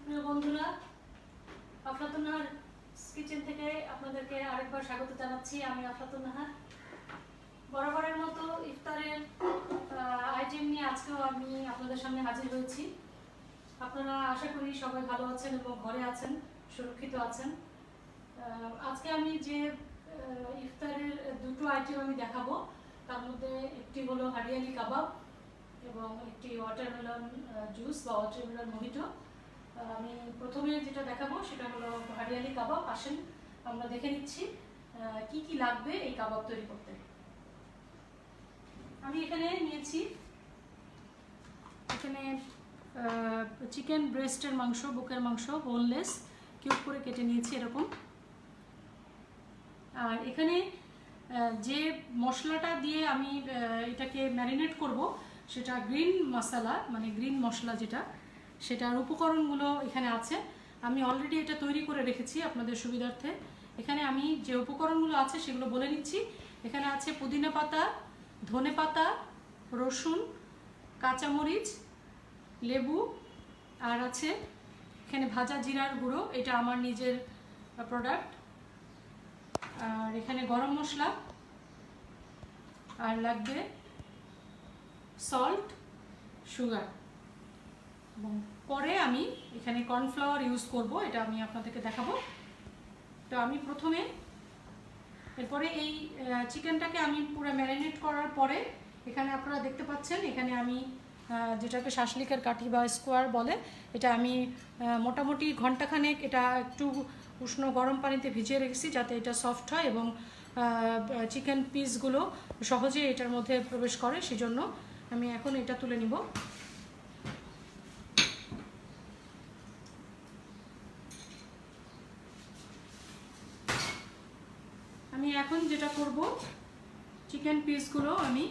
প্রিয় বন্ধুরা, আফলাতুন নাহার কিচেন থেকে আপনাদেরকে আরেকবার স্বাগত জানাচ্ছি। আমি আফলাতুন নাহার। বরাবরের মতো ইফতারের আইটেম নিয়ে আজকেও আমি আপনাদের সামনে হাজির হয়েছি। আপনারা আশা করি সবাই ভালো আছেন এবং ঘরে আছেন, সুরক্ষিত আছেন। আজকে আমি যে ইফতারের দুটো আইটেম আমি দেখাবো, তার মধ্যে একটি হলো হারিয়ালি কাবাব এবং একটি ওয়াটারমেলন জুস বা ওয়াটারমেলন মোহিটো। আমি প্রথমে যেটা দেখাবো সেটা হলো হারিয়ালি কাবাব। আসেন আমরা দেখে নিচ্ছি কি কি লাগবে এই কাবাব তৈরি করতে। আমি এখানে নিয়েছি চিকেন ব্রেস্টের মাংস, বুকের মাংস, বোনলেস, কিউব করে কেটে নিয়েছি এরকম। আর এখানে যে মশলাটা দিয়ে আমি এটাকে ম্যারিনেট করব সেটা গ্রিন মশলা, মানে গ্রিন মশলা যেটা, সেটার উপকরণগুলো এখানে আছে। আমি অলরেডি এটা তৈরি করে রেখেছি আপনাদের সুবিধার্থে। এখানে আমি যে উপকরণগুলো আছে সেগুলো বলে নিচ্ছি। এখানে আছে পুদিনা পাতা, ধনে পাতা, রসুন, কাঁচামরিচ, লেবু, আর আছে এখানে ভাজা জিরার গুঁড়ো, এটা আমার নিজের প্রোডাক্ট। আর এখানে গরম মশলা, আর লাগবে সল্ট, সুগার, এবং পরে আমি এখানে কর্নফ্লাওয়ার ইউজ করব, এটা আমি আপনাদেরকে দেখাবো। তো আমি প্রথমে এরপরে এই চিকেনটাকে আমি পুরো ম্যারিনেট করার পরে এখানে আপনারা দেখতে পাচ্ছেন, এখানে আমি যেটাকে শাসলিকের কাঠি বা স্কোয়ার বলে, এটা আমি মোটামুটি ঘন্টাখানেক এটা একটু উষ্ণ গরম পানিতে ভিজিয়ে রেখেছি যাতে এটা সফট হয় এবং চিকেন পিসগুলো সহজে এটার মধ্যে প্রবেশ করে। সেজন্য আমি এখন এটা তুলে নিব। আমি এখন যেটা করব, চিকেন পিসগুলো আমি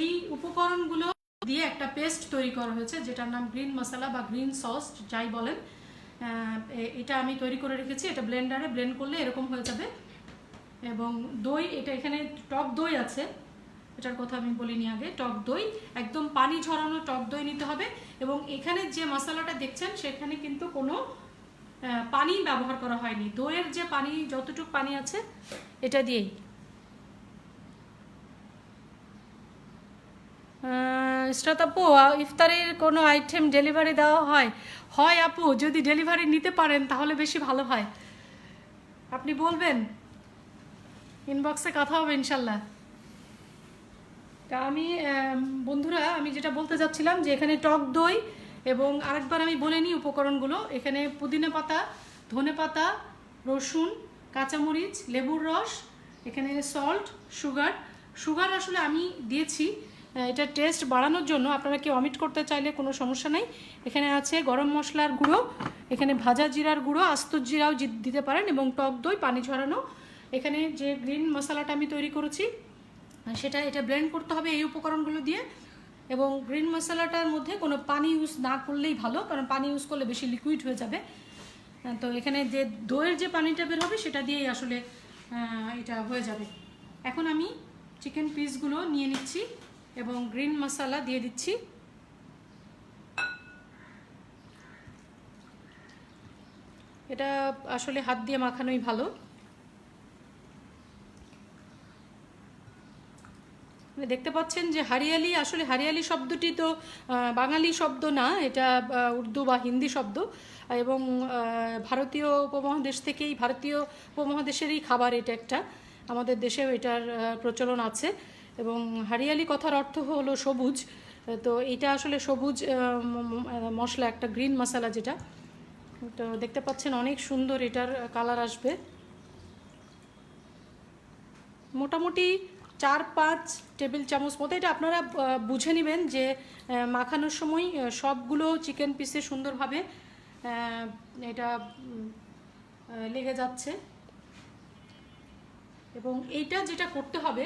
এই উপকরণগুলো দিয়ে একটা পেস্ট তৈরি করা হয়েছে যেটার নাম গ্রিন মশলা বা গ্রিন সস যাই বলেন, এটা আমি তৈরি করে রেখেছি। এটা ব্লেন্ডারে ব্লেন্ড করলে এরকম হয়ে যাবে। এবং দই, এটা এখানে টক দই আছে, এটার কথা আমি বলিনি আগে। টক দই, একদম পানি ঝরানো টক দই নিতে হবে। এবং এখানে যে মশলাটা দেখছেন সেখানে কিন্তু কোনো পানি ব্যবহার করা হয়নি। দইয়ের যে পানি, যতটুকু পানি আছে এটা দিয়েই। ইসরাত আপু, ইফতারের কোনো আইটেম ডেলিভারি দেওয়া হয়? হয় আপু, যদি ডেলিভারি নিতে পারেন তাহলে বেশি ভালো হয়। আপনি বলবেন, ইনবক্সে কথা হবে ইনশাল্লাহ। তা আমি বন্ধুরা, আমি যেটা বলতে চাচ্ছিলাম যে এখানে টক দই এবং আরেকবার আমি বলে নিই উপকরণগুলো। এখানে পুদিনা পাতা, ধনে পাতা, রসুন, কাঁচামরিচ, লেবুর রস, এখানে সল্ট, সুগার আসলে আমি দিয়েছি এটা টেস্ট বাড়ানোর জন্য। আপনারা কি অমিট করতে চাইলে কোনো সমস্যা নেই। এখানে আছে গরম মশলার গুঁড়ো, এখানে ভাজা জিরার গুঁড়ো, আস্ত জিরাও দিতে পারেন, এবং টক দই পানি ঝরানো। এখানে যে গ্রিন মশলাটা আমি তৈরি করেছি সেটা, এটা ব্লেন্ড করতে হবে এই উপকরণগুলো দিয়ে। এবং গ্রিন মশলাটার মধ্যে কোনো পানি ইউজ না করলেই ভালো, কারণ পানি ইউজ করলে বেশি লিকুইড হয়ে যাবে। তো এখানে যে দইয়ের যে পানিটা বের হবে সেটা দিয়েই আসলে এটা হয়ে যাবে। এখন আমি চিকেন পিসগুলো নিয়ে নিচ্ছি এবং গ্রিন মশলা দিয়ে দিচ্ছি। এটা আসলে হাত দিয়ে মাখানোই ভালো। দেখতে পাচ্ছেন যে হারিয়ালি, আসলে হারিয়ালি শব্দটি তো বাঙালি শব্দ না, এটা উর্দু বা হিন্দি শব্দ, এবং ভারতীয় উপমহাদেশ থেকেই, ভারতীয় উপমহাদেশেরই খাবার এটা একটা। আমাদের দেশেও এটার প্রচলন আছে। এবং হারিয়ালি কথার অর্থ হলো সবুজ। তো এটা আসলে সবুজ মশলা, একটা গ্রিন মশলা যেটা। তো দেখতে পাচ্ছেন অনেক সুন্দর এটার কালার আসবে। মোটামুটি 4-5 টেবিল চামচ মতো। এটা আপনারা বুঝে নেবেন যে মাখানোর সময় সবগুলো চিকেন পিসে সুন্দরভাবে এটা লেগে যাচ্ছে। এবং এইটা যেটা করতে হবে,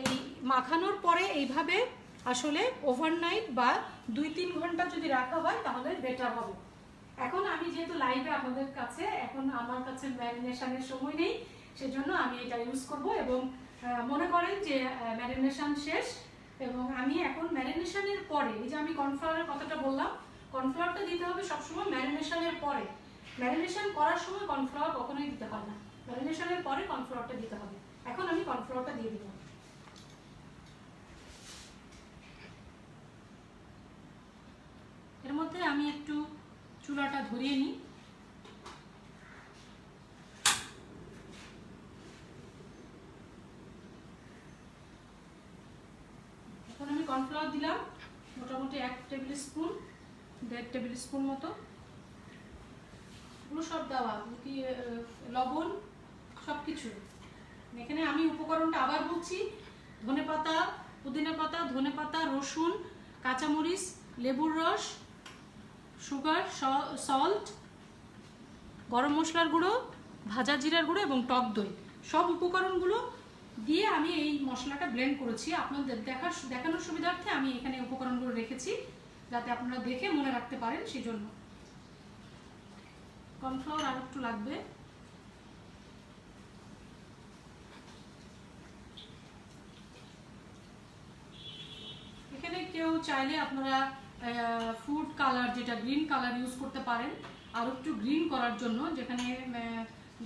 এই মাখানোর পরে এইভাবে আসলে ওভারনাইট বা 2-3 ঘন্টা যদি রাখা হয় তাহলে বেটার হবে। এখন আমি যেহেতু লাইভে আপনাদের কাছে, এখন আমার কাছে ম্যারিনেশনের সময় নেই, সেজন্য আমি এটা ইউজ করব। এবং মনে করেন যে ম্যারিনেশন শেষ, এবং আমি এখন ম্যারিনেশনের পরে, এই যে আমি কর্নফ্লাওয়ারের কথাটা বললাম, কর্নফ্লাওয়ারটা দিতে হবে সবসময় ম্যারিনেশনের পরে। ম্যারিনেশন করার সময় কর্নফ্লাওয়ার কখনোই দিতে হয় না, ম্যারিনেশনের পরে কর্নফ্লাওয়ারটা দিতে হবে। এখন আমি কর্নফ্লাওয়ারটা দিয়ে দিব। এর মধ্যে আমি একটু চুলাটা ধরিয়ে নিই। এখন আমি কর্নফ্লাওয়ার দিলাম মোটামুটি 1 টেবিল স্পুন, 1.5 টেবিল স্পুন মতো। এগুলো সব দেওয়া, কি লবণ সব কিছু। এখানে আমি উপকরণটা আবার বলছি, ধনেপাতা, পুদিনা পাতা, ধনেপাতা, রসুন, কাঁচামরিচ, লেবুর রস, সুগার, সল্ট, গরম মশলার গুঁড়ো, ভাজা জিরার গুঁড়ো এবং টক দই, সব উপকরণগুলো দিয়ে আমি এই মশলাটা ব্লেন্ড করেছি। আপনাদের দেখানোর সুবিধার্থে আমি এখানে উপকরণগুলো রেখেছি, যাতে আপনারা দেখে মনে রাখতে পারেন, সেই জন্য। কর্নফ্লাওয়ার আর একটু লাগবে। এখানে কেউ চাইলে আপনারা ফুড কালার, যেটা গ্রিন কালার, ইউজ করতে পারেন আর একটু গ্রিন করার জন্য। যেখানে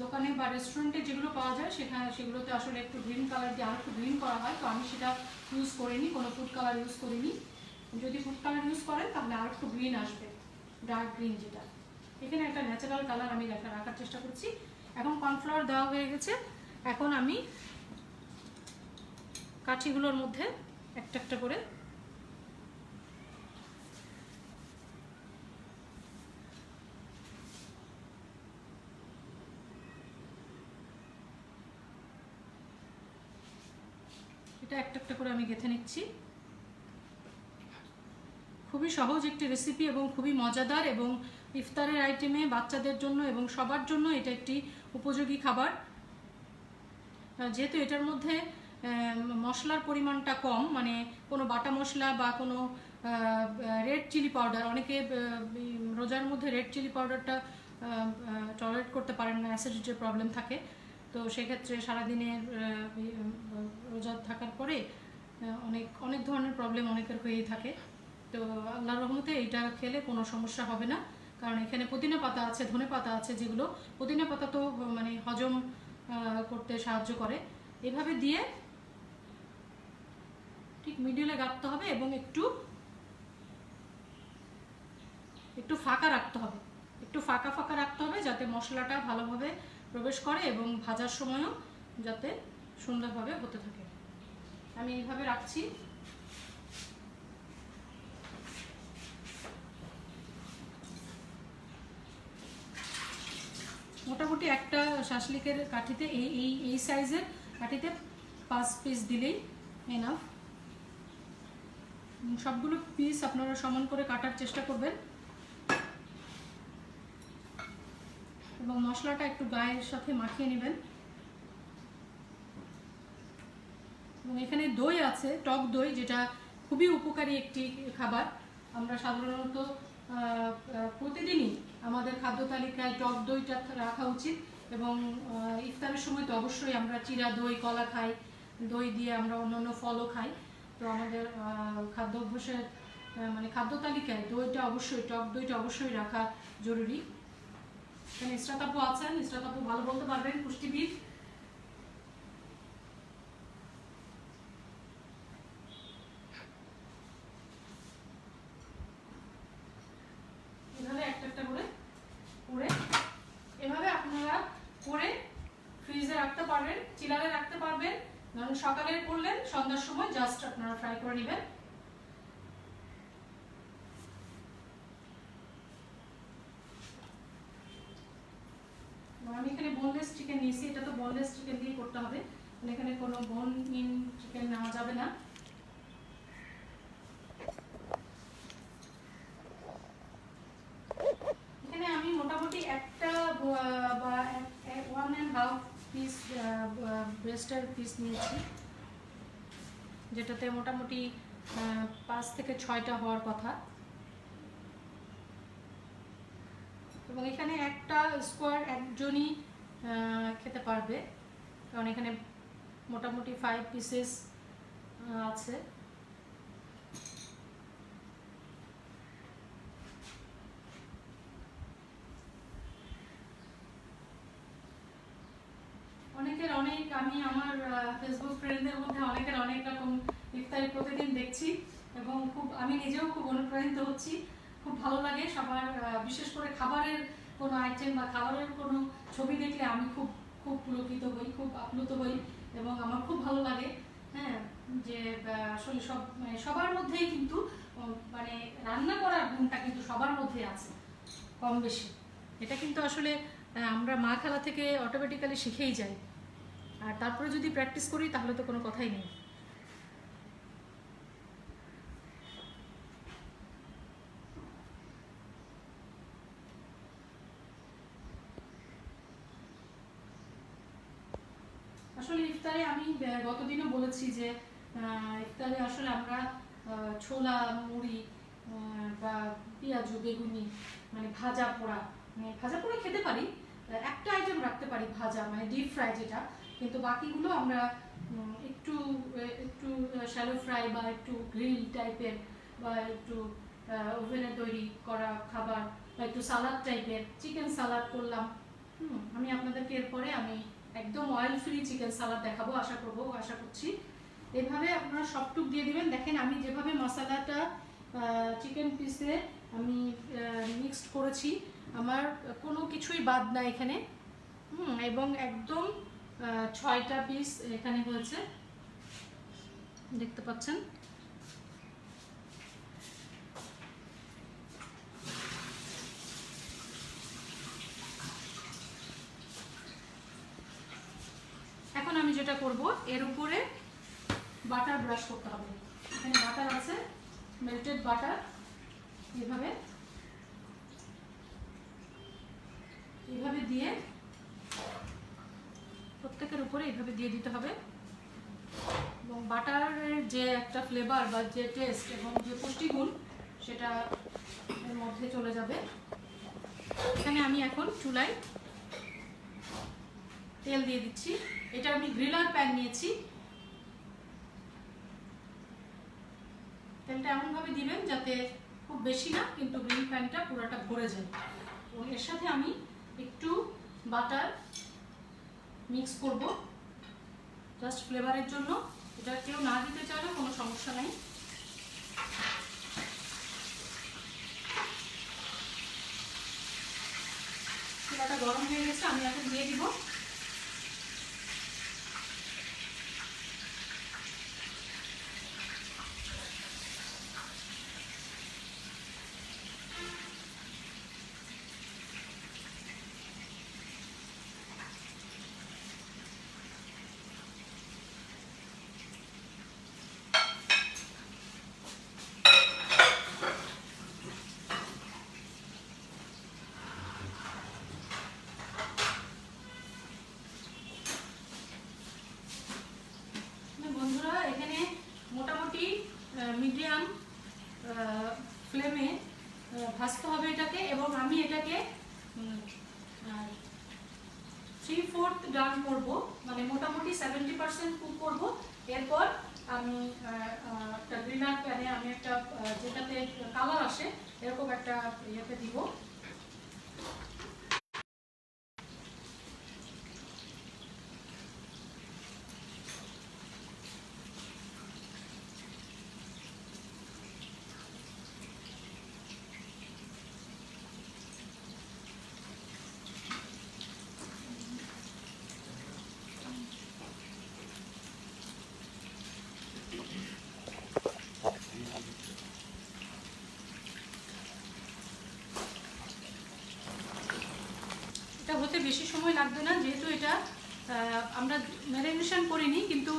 দোকানে বা রেস্টুরেন্টে যেগুলো পাওয়া যায় সেগুলোতে আসলে একটু গ্রিন কালার দিয়ে আর একটু গ্রিন করা হয়, তো আমি সেটা ইউজ করিনি, কোনো ফুড কালার ইউজ করিনি। যদি ফুড কালার ইউজ করেন তাহলে আর একটু গ্রিন আসবে, ডার্ক গ্রিন যেটা। এখানে একটা ন্যাচারাল কালার আমি রাখার চেষ্টা করছি। এখন কর্নফ্লাওয়ার দেওয়া হয়ে গেছে। এখন আমি কাঠিগুলোর মধ্যে একটা একটা করে এটা একটা একটা করে আমি গেঁথে নিচ্ছি। খুবই সহজ একটি রেসিপি এবং খুবই মজাদার, এবং ইফতারের আইটেমে বাচ্চাদের জন্য এবং সবার জন্য এটা একটি উপযোগী খাবার। যেহেতু এটার মধ্যে মশলার পরিমাণটা কম, মানে কোনো বাটা মশলা বা কোনো রেড চিলি পাউডার, অনেকে রোজার মধ্যে রেড চিলি পাউডারটা টলারেট করতে পারেন না, অ্যাসিডিটির প্রবলেম থাকে, তো সেক্ষেত্রে সারাদিনের রোজা থাকার পরে অনেক অনেক ধরনের প্রবলেম অনেকের হয়েই থাকে। তো আল্লাহর রহমতে এইটা খেলে কোনো সমস্যা হবে না, কারণ এখানে পুদিনা পাতা আছে, ধনে পাতা আছে, যেগুলো পুদিনা পাতা তো মানে হজম করতে সাহায্য করে। এভাবে দিয়ে ঠিক মিডিলে গাঁথতে হবে এবং একটু ফাঁকা রাখতে হবে, একটু ফাঁকা ফাঁকা রাখতে হবে, যাতে মশলাটা ভালোভাবে প্রবেশ করে এবং ভাজার সময়ও যাতে সুন্দরভাবে হতে থাকে। আমি এইভাবে রাখছি। মোটামুটি একটা শাসলিকের কাঠিতে এই সাইজের কাঠিতে 5 পিস দিলেই এনাফ। সবগুলো পিস আপনারা সমান করে কাটার চেষ্টা করবেন এবং মশলাটা একটু গায়ের সাথে মাখিয়ে নেবেন। এবং এখানে দই আছে, টক দই, যেটা খুবই উপকারী একটি খাবার। আমরা সাধারণত প্রতিদিনই আমাদের খাদ্য তালিকায় টক দইটা রাখা উচিত, এবং ইফতারের সময় তো অবশ্যই আমরা চিরা দই, কলা খাই, দই দিয়ে আমরা অন্যান্য ফলও খাই। তো আমাদের খাদ্য অভ্যাসের মানে খাদ্য তালিকায় দইটা অবশ্যই, টক দইটা অবশ্যই রাখা জরুরি। এখানে ইসরাত আপু আছেন, ইসরাত আপু ভালো বলতে পারবেন, পুষ্টিবিদ। এভাবে একটা একটা করে এভাবে আপনারা করে ফ্রিজে রাখতে পারবেন, চিলারে রাখতে পারবেন। ধরুন সকালে করলেন, সন্ধ্যার সময় জাস্ট আপনারা ফ্রাই করে নেবেন। আমি এখানে বোনলেস চিকেন নিয়েছি, এটা তো বোনলেস চিকেন দিয়ে করতে হবে, এখানে কোনো বোন ইন চিকেন নেওয়া যাবে না। এখানে আমি মোটামুটি একটা বা 1.5 পিস ব্রেস্টের পিস নিয়েছি, যেটাতে মোটামুটি 5 থেকে 6টা হওয়ার কথা। এবং এখানে একটা স্কোয়ার একজনই খেতে পারবে, কারণ এখানে মোটামুটি 5 পিসেস আছে। অনেকের অনেক, আমি আমার ফেসবুক ফ্রেন্ডদের মধ্যে অনেকের অনেক রকম ইফতারি প্রতিদিন দেখছি এবং খুব আমি নিজেও খুব অনুপ্রাণিত হচ্ছি। খুব ভালো লাগে সবার, বিশেষ করে খাবারের কোনো আইটেম বা খাবারের কোনো ছবি দেখলে আমি খুব খুব পুলকিত হই, খুব আপ্লুত হই এবং আমার খুব ভালো লাগে। হ্যাঁ, যে আসলে সবার মধ্যেই কিন্তু মানে রান্না করার গুণটা কিন্তু সবার মধ্যে আছে কম বেশি। এটা কিন্তু আসলে আমরা মা খালা থেকে অটোমেটিক্যালি শিখেই যাই, আর তারপরে যদি প্র্যাকটিস করি তাহলে তো কোনো কথাই নেই। আসলে ইফতারে আমি গতদিনও বলেছি যে ইফতারে আসলে আমরা ছোলা, মুড়ি বা পেঁয়াজু, বেগুনি, মানে ভাজা পোড়া, মানে ভাজা পোড়া খেতে পারি, একটা আইটেম রাখতে পারি ভাজা, মানে ডিপ ফ্রাই যেটা, কিন্তু বাকিগুলো আমরা একটু একটু শ্যালো ফ্রাই বা একটু গ্রিল টাইপের বা একটু ওভেনে তৈরি করা খাবার বা একটু সালাদ টাইপের, চিকেন সালাদ করলাম। আমি আপনাদেরকে এরপরে আমি একদম অয়েল ফ্রি চিকেন সালাদ দেখাবো, আশা করছি। এভাবে আপনারা সবটুক দিয়ে দিবেন। দেখেন আমি যেভাবে মশলাটা চিকেন পিসে আমি মিক্সড করেছি, আমার কোনো কিছুই বাদ না এখানে। এবং একদম 6টা পিস এখানে হয়েছে, দেখতে পাচ্ছেন। এখন আমি যেটা করব, এর উপরে বাটার ব্রাশ করতে হবে। এখানে বাটার আছে, মেল্টেড বাটার, এভাবে দিয়ে প্রত্যেকের উপরে এইভাবে দিয়ে দিতে হবে এবং বাটারের যে একটা ফ্লেভার বা যে টেস্ট এবং যে পুষ্টিগুণ সেটা এর মধ্যে চলে যাবে। এখানে আমি এখন চুলায় তেল দিয়ে দিচ্ছি। এটা আমি গ্রিলার প্যান নিয়েছি। তেলটা এমনভাবে দিবেন যাতে খুব বেশি না, কিন্তু গ্রিল প্যানটা পুরোটা ভরে যায়। এবং এর সাথে আমি একটু বাটার মিক্স করব জাস্ট ফ্লেভারের জন্য। এটা কেউ না দিতে চাইলে কোনো সমস্যা নাই। চুলাটা গরম হয়ে গেছে, আমি এখন দিয়ে দিব মিডিয়াম ফ্লেমে ভাজতে হবে এটাকে। এবং আমি এটাকে 3/4 ডান করব, মানে মোটামুটি 70% কুক করব। এরপর আমি একটা গ্রিলার প্যানে আমি একটা যেটাতে কালার আসে এরকম একটা ইয়েতে দিব। এটা হতে বেশি সময় লাগবে না, যেহেতু এটা আমরা ম্যারিনেশন করিনি, কিন্তু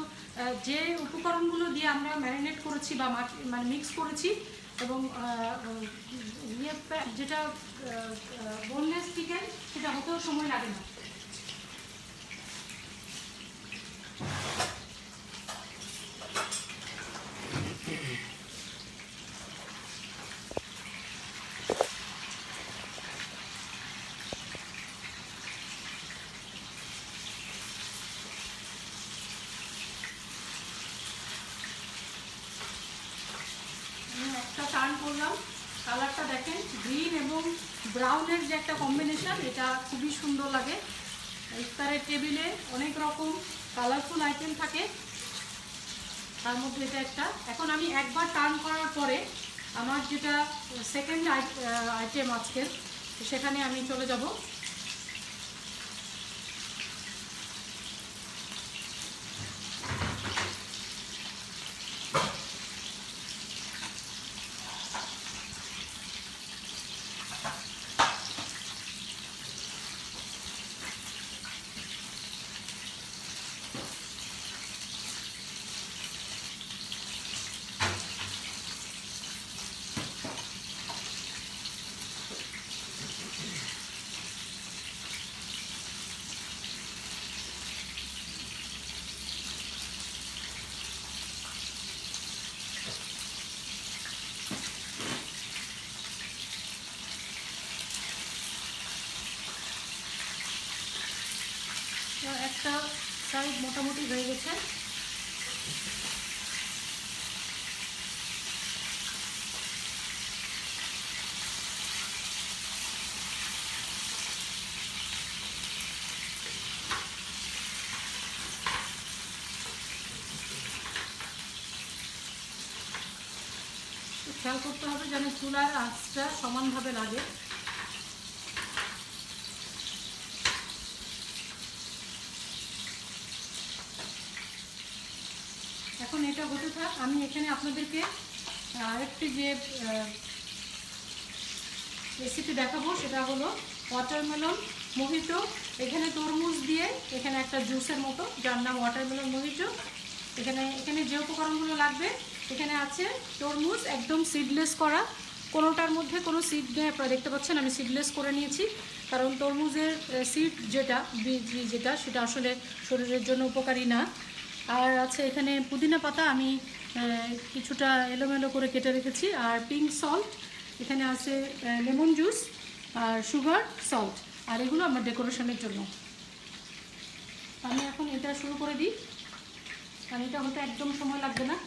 যে উপকরণগুলো দিয়ে আমরা ম্যারিনেট করেছি বা মানে মিক্স করেছি এবং যেটা বোনলেস চিকেন, সেটা হতেও সময় লাগে না। একটা টার্ন করলাম, কালারটা দেখেন, গ্রিন এবং ব্রাউনের যে একটা কম্বিনেশন, এটা খুবই সুন্দর লাগে। ইফতারের টেবিলে অনেক রকম কালারফুল আইটেম থাকে, তার মধ্যে এটা একটা। এখন আমি একবার টার্ন করার পরে আমার যেটা সেকেন্ড আইটেম আজকের, সেখানে আমি চলে যাব। একটা সাইড মোটামুটি হয়ে গেছে। খেয়াল করতে হবে যেন চুলার আঁচটা সমানভাবে লাগে। এখন এটা হতে থাক, আমি এখানে আপনাদেরকে আরেকটি যে রেসিপি দেখাবো সেটা হলো ওয়াটারমেলন মোহিতো। এখানে তরমুজ দিয়ে এখানে একটা জুসের মতো, যার নাম ওয়াটারমেলন মোহিতো। এখানে যে উপকরণগুলো লাগবে, এখানে আছে তরমুজ একদম সিডলেস করা, কোনোটার মধ্যে কোনো সিড নেই। আপনারা দেখতে পাচ্ছেন আমি সিডলেস করে নিয়েছি, কারণ তরমুজের সিড যেটা যেটা সেটা আসলে শরীরের জন্য উপকারী না। আর আছে এখানে পুদিনা পাতা, আমি কিছুটা এলোমেলো করে কেটে রেখেছি। আর পিঙ্ক সল্ট, এখানে আছে লেমন জুস আর সুগার সল্ট, আর এগুলো আমার ডেকোরেশনের জন্য। আমি এখন এটা শুরু করে দিই, কারণ এটা হতে একদম সময় লাগবে না।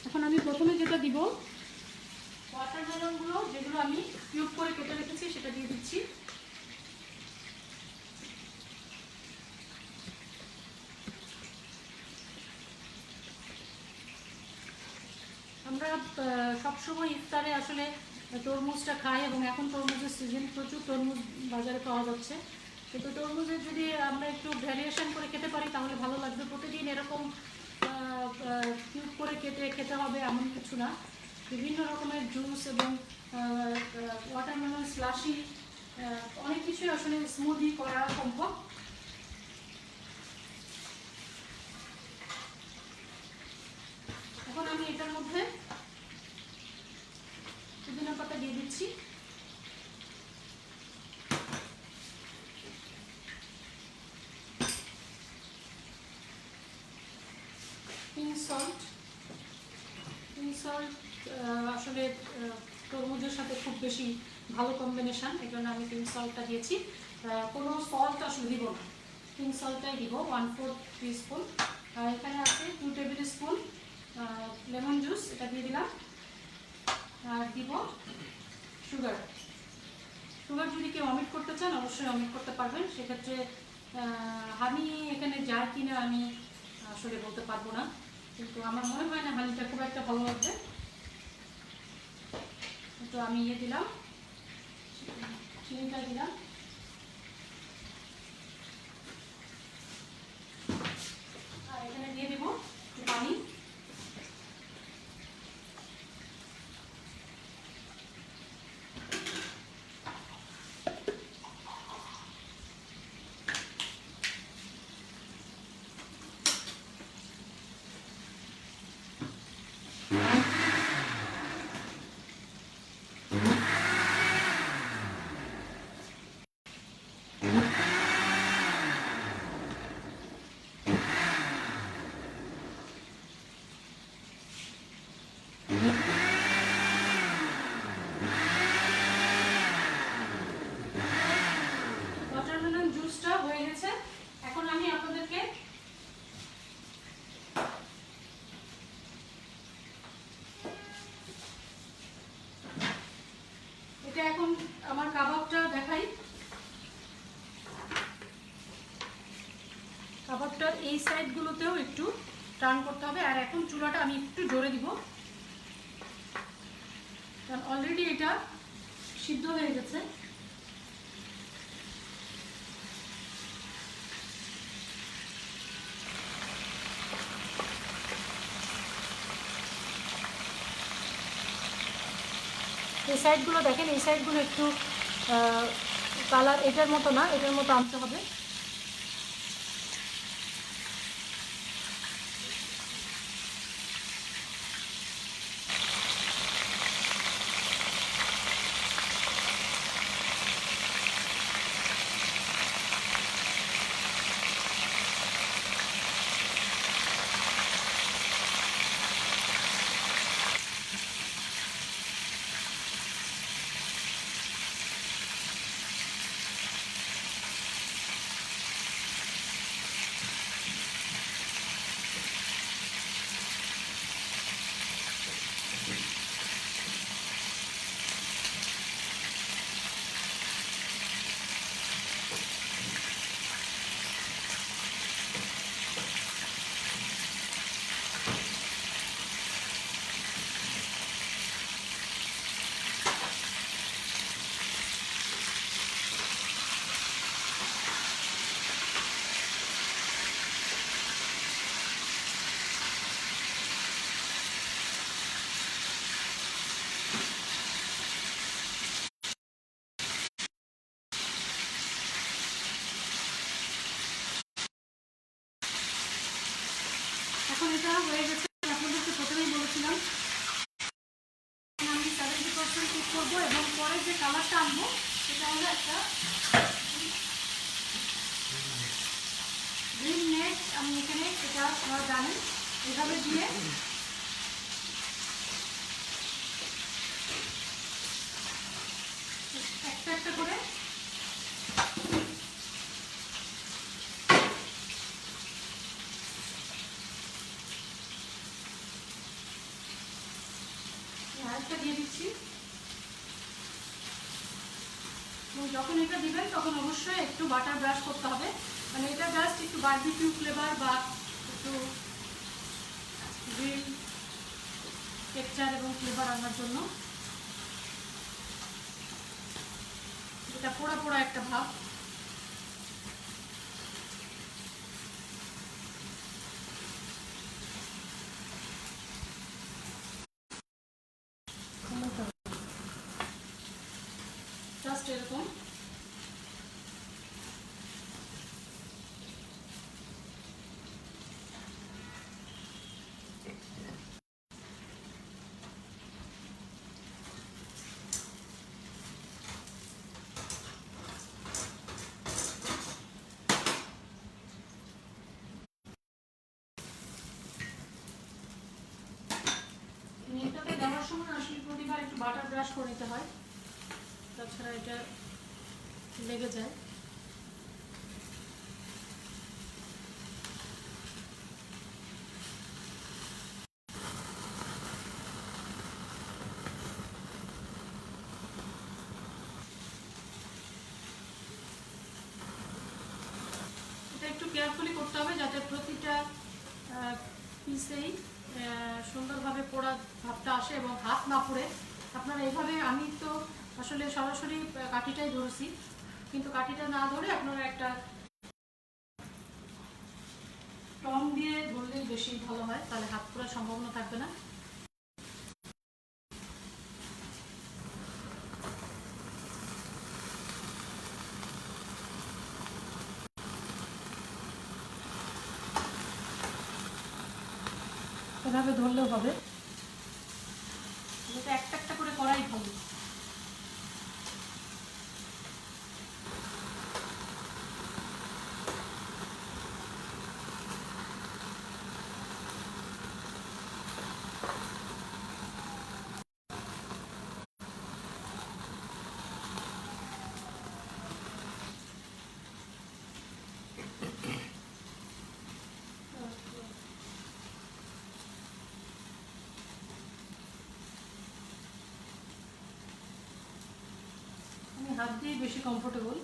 এখন আমি প্রথমে যেটা দিব, ওয়াটারমেলনগুলো যেগুলো আমি কিউব করে কেটে রেখেছি সেটা দিয়ে দিচ্ছি। আমরা সবসময় ইফতারে আসলে তরমুজটা খাই, এবং এখন তরমুজের সিজন, প্রচুর তরমুজ বাজারে পাওয়া যাচ্ছে। কিন্তু তরমুজের যদি আমরা একটু ভ্যারিয়েশন করে খেতে পারি তাহলে ভালো লাগবে। প্রতিদিন এরকম কিউব করে কেটে খেতে হবে এমন কিছু না, বিভিন্ন রকমের জুস এবং ওয়াটারমেলন স্লাশি, অনেক কিছুই আসলে স্মুদি করা সম্ভব। এখন আমি এটার মধ্যে পুদিনা পাতা দিয়ে দিচ্ছি, পিঙ্ক সল্ট। পিঙ্ক সল্ট আসলে তরমুজের সাথে খুব বেশি ভালো কম্বিনেশান, এই জন্য আমি পিঙ্ক সল্টটা দিয়েছি। কোনো সল্ট আসলে দিব না, পিঙ্ক সল্টটাই দিব 1/4 টিস্পুন। আর এখানে আছে 2 টেবিল স্পুন লেমন জুস, এটা দিয়ে দিলাম। আর দিব সুগার। সুগার যদি কেউ অমিট করতে চান অবশ্যই অমিট করতে পারবেন, সেক্ষেত্রে হানি এখানে যায় কিনা আমি আসলে বলতে পারবো না, কিন্তু আমার মনে হয় না হানিটা খুব একটা ভালো লাগবে। তো আমি দিলাম, চিনিটা দিলাম। আর এখানে দিয়ে দেবো পানি। এই সাইডগুলোতেও একটু টার্ন করতে হবে। আর এখন চুলাটা আমি একটু জোরে দিব, কারণ অলরেডি এটা সিদ্ধ হয়ে গেছে। এই সাইডগুলো দেখেন, এই সাইডগুলো একটু কালার এটার মতো না, এটার মতো আনতে হবে। এখন এটা হয়ে গেছে। আপনাদেরকে প্রথমেই বলেছিলাম আমি 70% কুক করবো, এবং পরে যে কালারটা আনবো সেটা হলো একটা গ্রিন নেট। আমি এখানে এটা আপনারা জানেন, এভাবে দিয়ে একটা একটা করে আরেকটা দিয়ে দিচ্ছি। এবং যখন এটা দিবেন তখন অবশ্যই একটু বাটার ব্রাশ করতে হবে, মানে এটা জাস্ট একটু বারবিকিউ ফ্লেভার বা একটু গ্রিল টেক্সচার এবং ফ্লেভার আনার জন্য। এটা পোড়া পোড়া একটা ভাব। জাস্ট এরকম। এটাতে দেওয়ার সময় আসলে প্রতিবার একটু বাটার ব্রাশ করে নিতে হয়, তাছাড়া এটা লেগে যায়। এটা একটু কেয়ারফুলি করতে হবে যাতে প্রতিটা পিসেই সুন্দরভাবে পোড়া ভাবটা আসে এবং হাত না পড়ে। আপনারা এইভাবে, আমি তো আসলে সরাসরি কাঠিটাই ধরেছি, কিন্তু কাঠিটা না ধরে আপনারা একটা টং দিয়ে ধরলেই বেশি ভালো হয়, তাহলে হাত পোড়ার সম্ভাবনা থাকবে না। এভাবে ধরলেও হবে, এটা একটা একটা করে করাই ভালো। আমি হাত দিয়েই বেশি কমফোর্টেবল।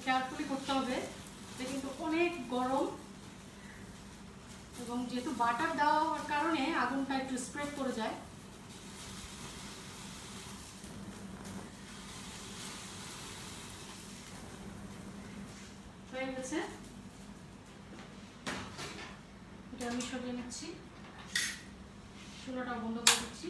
কেয়ারফুলি করতে হবে। এটা কিন্তু অনেক গরম এবং যেহেতু বাটার দেওয়ার কারণে আগুনটা একটু স্প্রেড করে যায়। হয়ে গেছে, এটা আমি সরিয়ে নিচ্ছি, চুলাটা বন্ধ করে দিচ্ছি।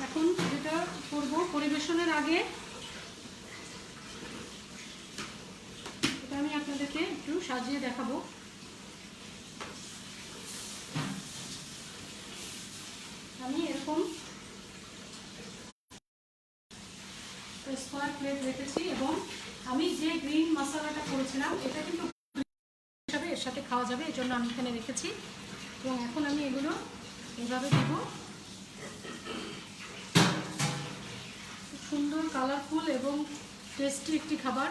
এখন যেটা করব, পরিবেশনের আগে এটা আমি আপনাদেরকে একটু সাজিয়ে দেখাবো। আমি এরকম স্কোয়ার প্লেট রেখেছি এবং আমি যে গ্রিন মশলাটা করেছিলাম এটা কিন্তু হিসাবে এর সাথে খাওয়া যাবে, এই জন্য আমি এখানে রেখেছি। এবং এখন আমি এগুলো এভাবে দেব। সুন্দর কালারফুল এবং টেস্টি একটি খাবার।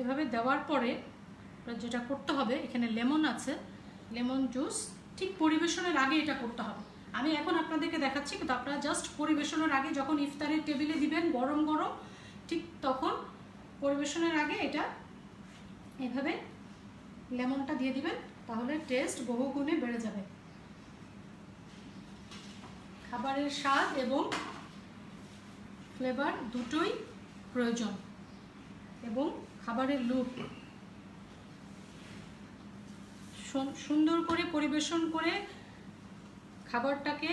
এভাবে দেওয়ার পরে যেটা করতে হবে, এখানে লেমন আছে, লেমন জুস ঠিক পরিবেশনের আগে এটা করতে হবে। আমি এখন আপনাদেরকে দেখাচ্ছি, কিন্তু আপনারা জাস্ট পরিবেশনের আগে যখন ইফতারের টেবিলে দিবেন গরম গরম, ঠিক তখন পরিবেশনের আগে এটা এভাবে লেমনটা দিয়ে দিবেন, তাহলে টেস্ট বহুগুণে বেড়ে যাবে। খাবারের স্বাদ এবং ফ্লেভার দুটোই প্রয়োজন এবং খাবারের লুক সুন্দর করে পরিবেশন করে খাবারটাকে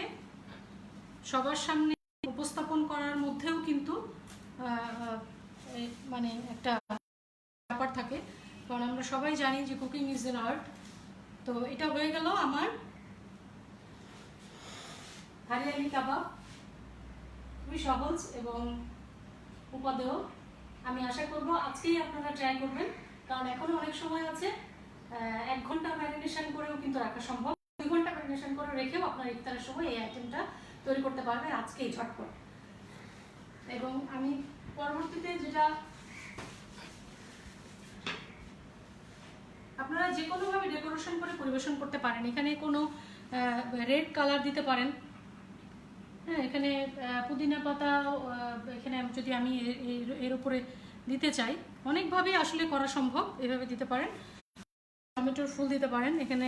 সবার সামনে উপস্থাপন করার মধ্যেও কিন্তু মানে একটা ব্যাপার থাকে, কারণ আমরা সবাই জানি যে কুকিং ইজ এন আর্ট। তো এটা হয়ে গেল আমার হারিয়ালি কাবাব, খুবই সহজ এবং উপাদেয়। আমি আশা করব আজকেই আপনারা ট্রাই করবেন, কারণ এখনো অনেক সময় আছে। 1 ঘন্টা ম্যারিনেশন করেও কিন্তু রাখা সম্ভব, 2 ঘন্টা ম্যারিনেশন করে রেখেও আপনার ইফতারের সময় এই আইটেমটা তৈরি করতে পারবেন আজকেই ঝটপট। এবং আমি পরবর্তীতে যেটা আপনারা যে কোনোভাবে ডেকোরেশন করে পরিবেশন করতে পারেন। এখানে কোনো রেড কালার দিতে পারেন, হ্যাঁ, এখানে পুদিনা পাতা, এখানে যদি আমি এর উপরে দিতে চাই, অনেকভাবেই আসলে করা সম্ভব। এভাবে দিতে পারেন, টমেটোর ফুল দিতে পারেন, এখানে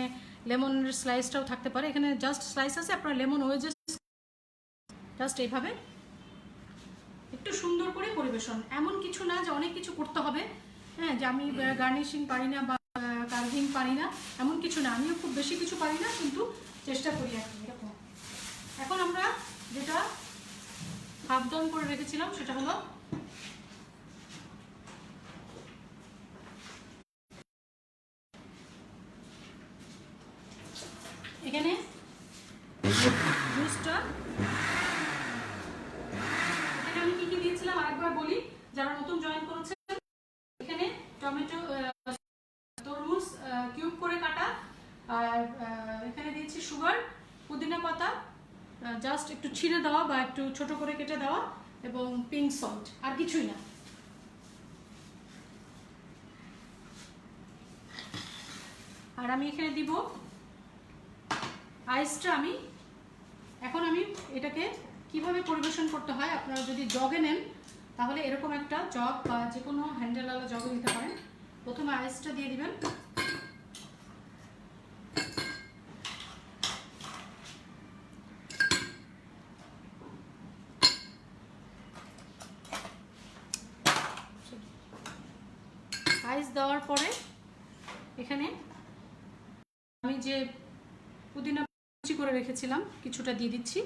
লেমনের স্লাইসটাও থাকতে পারে। এখানে জাস্ট স্লাইস আছে, আপনার লেমন ওয়েজেস জাস্ট এইভাবে একটু সুন্দর করে পরিবেশন। এমন কিছু না যে অনেক কিছু করতে হবে, হ্যাঁ, যে আমি গার্নিশিং পারি না বা কার্ভিং পারি না, এমন কিছু না। আমিও খুব বেশি কিছু পারি না, কিন্তু চেষ্টা করি আর কি এরকম। এখন আমরা যেটা হাফ ডাউন করে রেখেছিলাম সেটা হলো এখানে জুসটা। এখানে আমি কি কি দিয়েছিলাম আরেকবার বলি যারা নতুন জয়েন করেছে। এখানে টমেটো, তরমুজ কিউব করে কাটা, আর এখানে দিয়েছি সুগার, পুদিনা পাতা জাস্ট একটু ছিঁড়ে দেওয়া বা একটু ছোট করে কেটে দেওয়া, এবং পিঙ্ক সল্ট, আর কিছুই না। আর আমি এখানে দিব আইসটা। এখন আমি এটাকে কিভাবে পরিবেশন করতে হয়, আপনারা যদি জগে নেন তাহলে এরকম একটা জগ বা যে কোনো হ্যান্ডেলওয়ালা জগে নিতে পারেন। প্রথমে আইসটা দিয়ে দিবেন, আইস দেওয়ার পরে এখানে আমি যে পুদিনা কুচি করে রেখেছিলাম কিছুটা দিয়ে দিচ্ছি,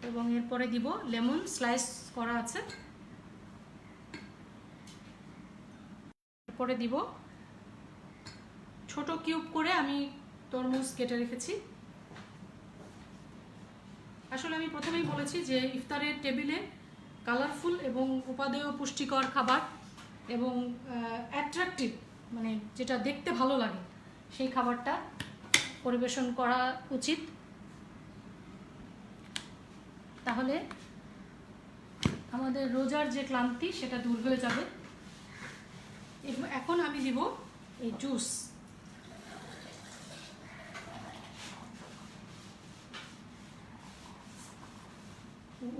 এবং এরপরে দিব লেমন স্লাইস করা আছে। এরপরে দিব ছোট কিউব করে আমি তরমুজ কেটে রেখেছি। আসলে আমি প্রথমেই বলেছি যে ইফতারের টেবিলে কালারফুল এবং উপাদেয় পুষ্টিকর খাবার এবং অ্যাট্রাকটিভ, মানে যেটা দেখতে ভালো লাগে সেই খাবারটা পরিবেশন করা উচিত। তাহলে আমাদের রোজার যে ক্লান্তি সেটা দূর হয়ে যাবে। এখন আমি দিব এই জুস।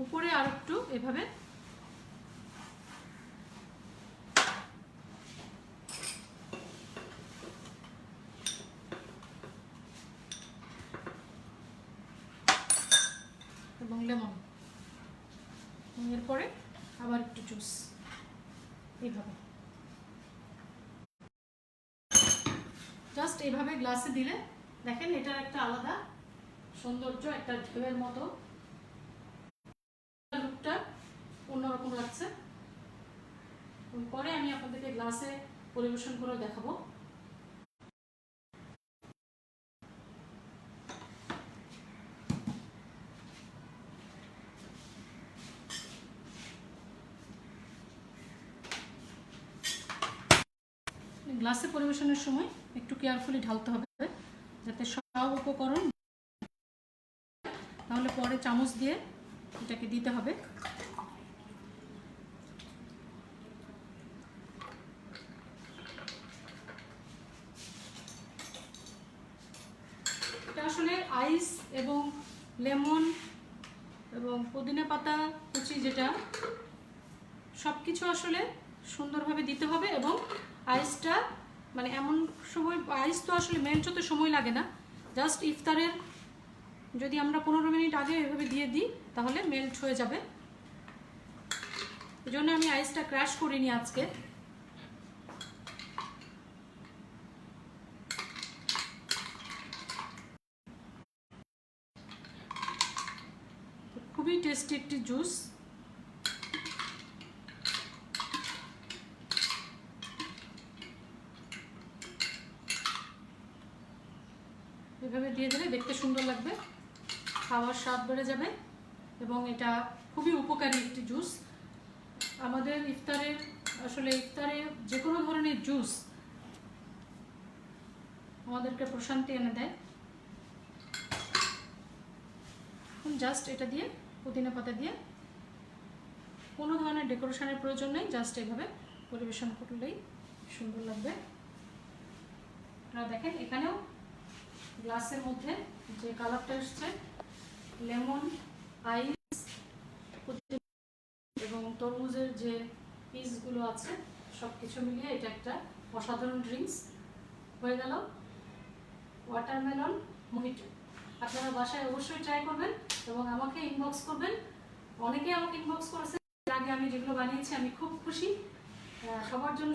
উপরে আর একটু এভাবে এবং লেমন, এরপরে আবার একটু জুস এইভাবে জাস্ট এইভাবে গ্লাসে দিলে দেখেন এটার একটা আলাদা সৌন্দর্য, একটা ঢেউয়ের মতো লুকটা অন্যরকম লাগছে। পরে আমি আপনাদেরকে গ্লাসে পরিবেশন করে দেখাবো। গ্লাসে পরিবেশনের সময় একটু কেয়ারফুলি ঢালতে হবে যাতে সব উপকরণ, তাহলে পরে চামচ দিয়ে এটাকে দিতে হবে। এটা আসলে আইস এবং লেমন এবং পুদিনা পাতা কুচি, যেটা সব কিছু আসলে সুন্দরভাবে দিতে হবে। এবং আইসটা মানে এমন সময়, আইস তো আসলে মেল্ট হতে সময় লাগে না, জাস্ট ইফতারের যদি আমরা 15 মিনিট আগে এভাবে দিয়ে দিই তাহলে মেল্ট হয়ে যাবে। এই জন্য আমি আইসটা ক্র্যাশ করিনি আজকে। খুবই টেস্টি একটি জুস। এভাবে দিয়ে দিলে দেখতে সুন্দর লাগবে, খাওয়ার স্বাদ বেড়ে যাবে এবং এটা খুবই উপকারী একটি জুস। আমাদের ইফতারের, আসলে ইফতারে যে কোনো ধরনের জুস আমাদেরকে প্রশান্তি এনে দেয়। এখন জাস্ট এটা দিয়ে পুদিনা পাতা দিয়ে কোনো ধরনের ডেকোরেশনের প্রয়োজন নেই, জাস্ট এভাবে পরিবেশন করলেই সুন্দর লাগবে। আপনারা দেখেন এখানেও গ্লাসের মধ্যে যে কালারটা এসছে, লেমন, আইস এবং তরমুজের যে পিসগুলো আছে সব কিছু মিলিয়ে এটা একটা অসাধারণ ড্রিঙ্কস হয়ে গেল, ওয়াটারমেলন মোহিটো। আপনারা বাসায় অবশ্যই ট্রাই করবেন এবং আমাকে ইনবক্স করবেন। অনেকেই আমাকে ইনবক্স করেছে এর আগে, আমি যেগুলো বানিয়েছি আমি খুব খুশি। সবার জন্য